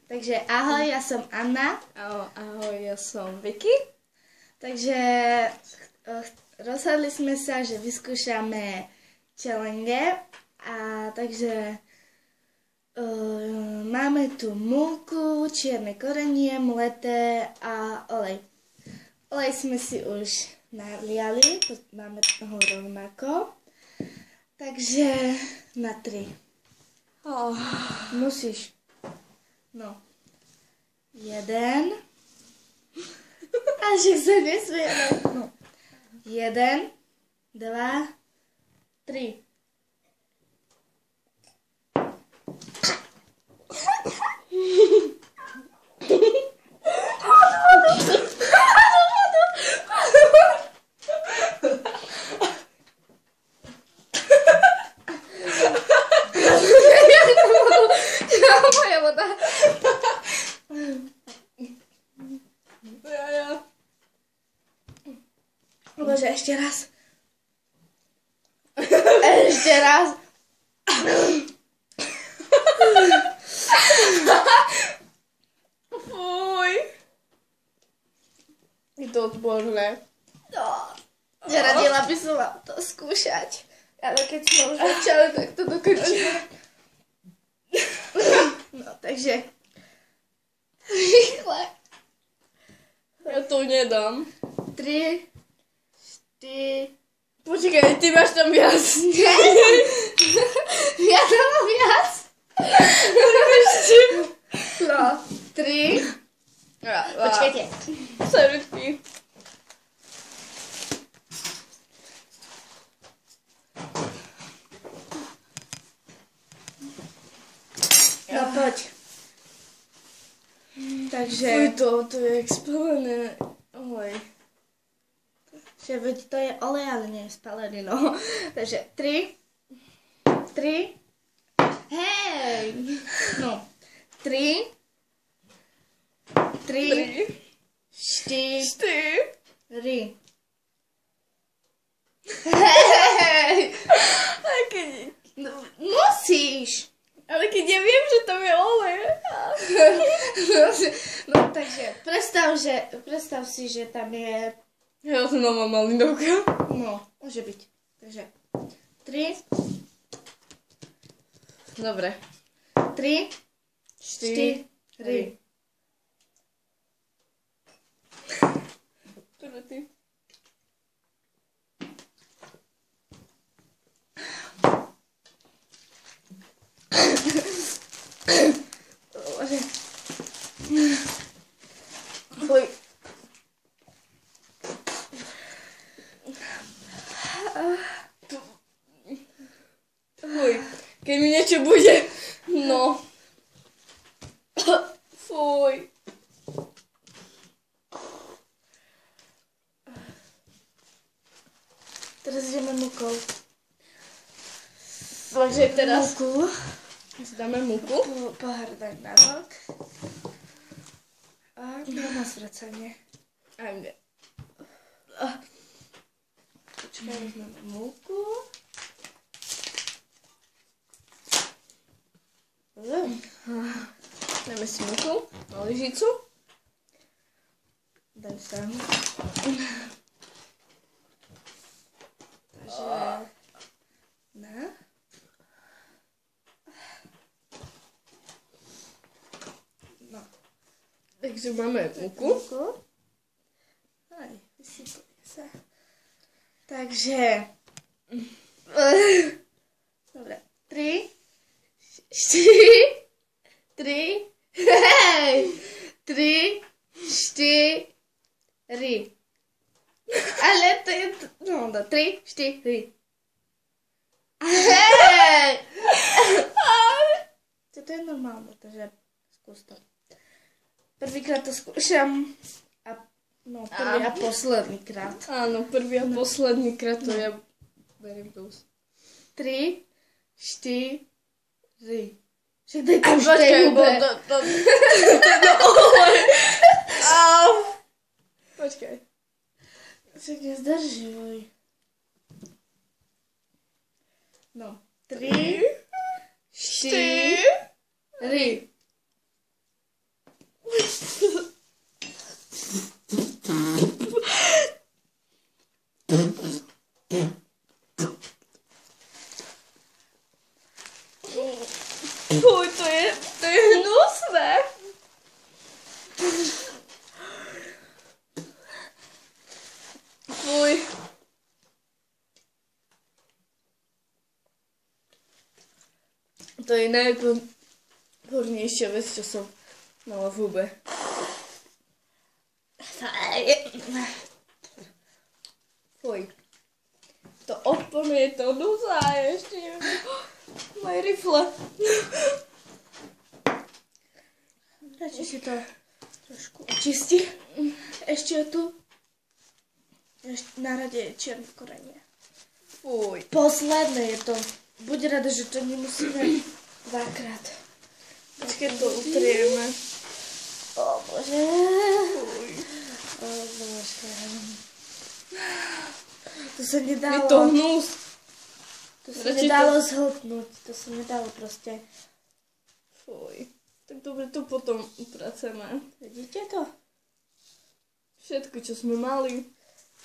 Takže ahoj, já jsem Anna. Ahoj, já jsem Vicky. Takže rozhodli jsme se, že vyzkoušíme challenge. A takže máme tu múku, černé korenie, mleté a olej. Olej jsme si už naliali, máme toho rovnako. Takže na 3. Musíš. No. 1. A že se nesměje. No. 1, 2, 3. Bože, ještě raz. Ještě raz. Fuj. Je to odporné. No. Neradila by som vám to skúšať. Ale keď sme už začali, tak to dokončíme. No, takže. Rýchle. Já to nedám. 3, 4. Počkej, ty máš tam viac. Ne? Ja tam mám viac. No, 3. Počkejte. Servetky. No, poď. Takže. Fuj, to je jak spalené olej. Že veď to je olej, ale nie je spalený, no. Takže 3. Hej! No. 3. 4. 4. Hej! No, Musíš! ale keď ja viem, že tam je olej. No, takže predstav si, že tam je. Ja to mám malinovka. No, môže byť. Takže 3. Dobre. 3, 4. Teda ty. Fuj. Fuj. Keď mi niečo bude. No. Fuj. Teraz ideme múkou. Takže teraz Múku. si dáme múku. Pohár dať na bok. A na zvracanie. A ide. Počkaj, vezmeme múku. Dáme si múku na lyžicu. Daj sem. Takže. Ne? No. Takže máme múku. Aj, vysypuje sa. Takže. Dobre. 3, 4, 3. Hej! 3, 4. Ale to je. No, 3, 4. Hej! To je normálne, takže skús to. Prvýkrát to skúšam. No, prvý a posledný krát. Áno, prvý a posledný krát to ja beriem do úst. 3, 4. Však daj to už Počkaj, tej hube. Počkaj. Však nezdržuj. 3, 4. Fuj, to je hnusné. Fuj. To je najpohodlnejšia vec, čo som mala v hube. Fuj. To odpomie to nusa a ešte neviem. Moje rifle. Radšej si to trošku očisti. Ešte je tu. Ešte na rade je čierne korenie. Fuj. Posledné je to. Buď rada, že to nemusíme dvakrát. Počkej, to utrieme. O Bože. Fuj. O Bože. To sa nedalo. Je to hnus. To sa nedalo zhltnúť. To sa nedalo proste. Fuj. Tak dobre, to potom upraceme. Vidíte to? Všetko, čo sme mali,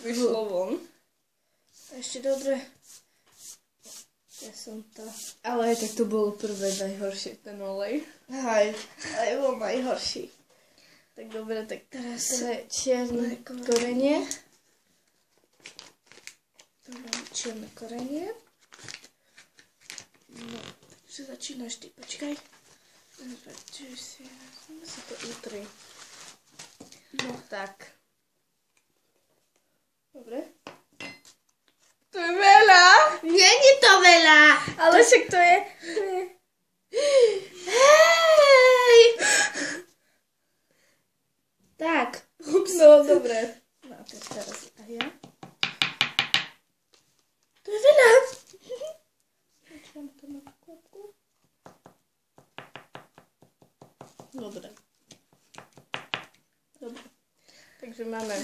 vyšlo von. Ešte dobre. Ja som to. Ale aj tak to bolo prvé najhoršie, ten olej. Aj bol najhorší. Tak dobre, tak Teraz čierne korenie. Tu mám čierne korenie. No, takže začínaš ty, počkaj. Radšej si to utri. No tak. Dobre. To je veľa. Není to veľa. Ale však to je... Hej! Tak. Ups. No, dobre. No a teraz a ja. To je veľa. Počkám to na klapku. Dobre. Dobre. Takže máme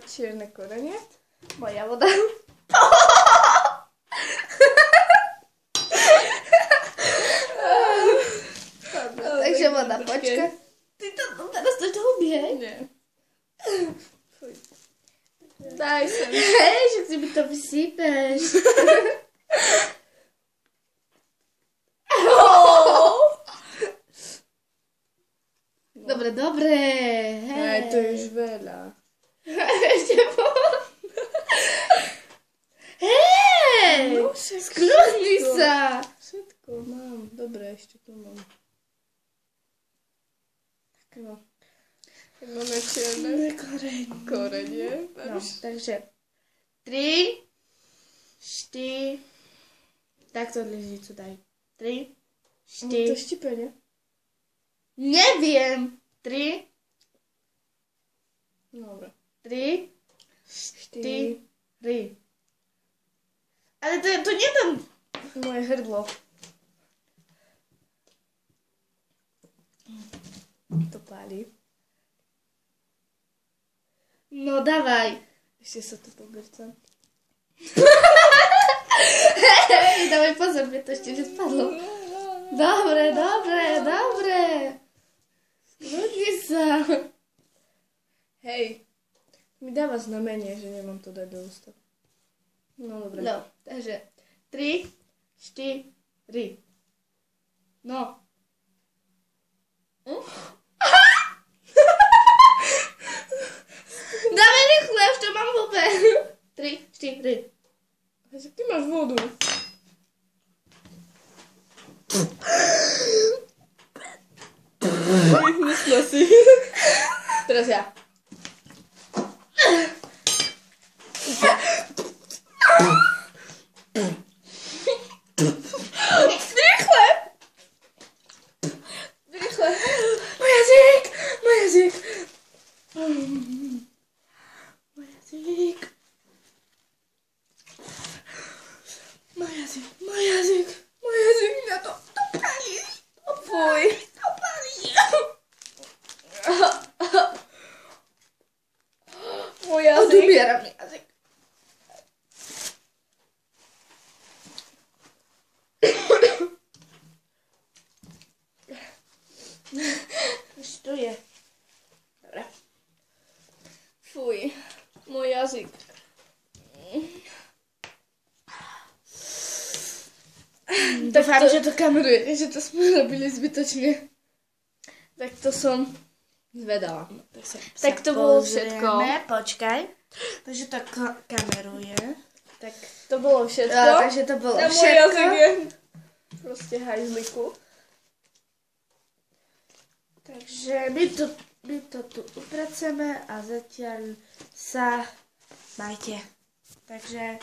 čierne korenie. Moja voda. Takže voda, počka. Ty to teraz to hubie. Nie. Fuj. Daj sem. Hej, že si mi to vysypeš. Dobre, dobre. Hej, to je už veľa. Ešte bol. Hej! No, však Skľudni všetko. sa. Všetko mám. Dobre, ešte tu mám. No. Tak máme čierne korenie. No, takže 3, 4, takto lyžicu daj. 3, To 4, štipenie. neviem. 3, Dobre. 3, 4. 4. Ale to nie tam. Moje hrdlo. To pálí. No dávaj. Ešte sa to pobercam. Hej, dávaj pozor, mne to ešte nespadlo. Dobre, dobre, dobre. Skľudni sa. Hej. Mi dáva znamenie, že nemám to dať do ústa. No dobre. No, takže 3, 4. No. Dáme rýchle, už to mám v hube. 3, 4. Takže ty máš vodu. Hnusná si. Teraz ja. Rýchle! Rýchle. Môj jazyk, môj jazyk. Môj jazyk. Môj jazyk, môj jazyk. Môj jazyk, mňa to pálí. Fuj. To pálí. Môj jazyk. Odubieram jazyk. jazyk. Doufám, že to kameruje, že to jsme robili zbytočně. Tak to jsem zvedala. Tak to bylo všetko. Počkaj. Takže to kameruje. Tak to bylo všetko. Takže to bylo Na můj všetko. jazyk je prostě hajzliku. Takže my to tu upracujeme a zatiaľ sa majte. Takže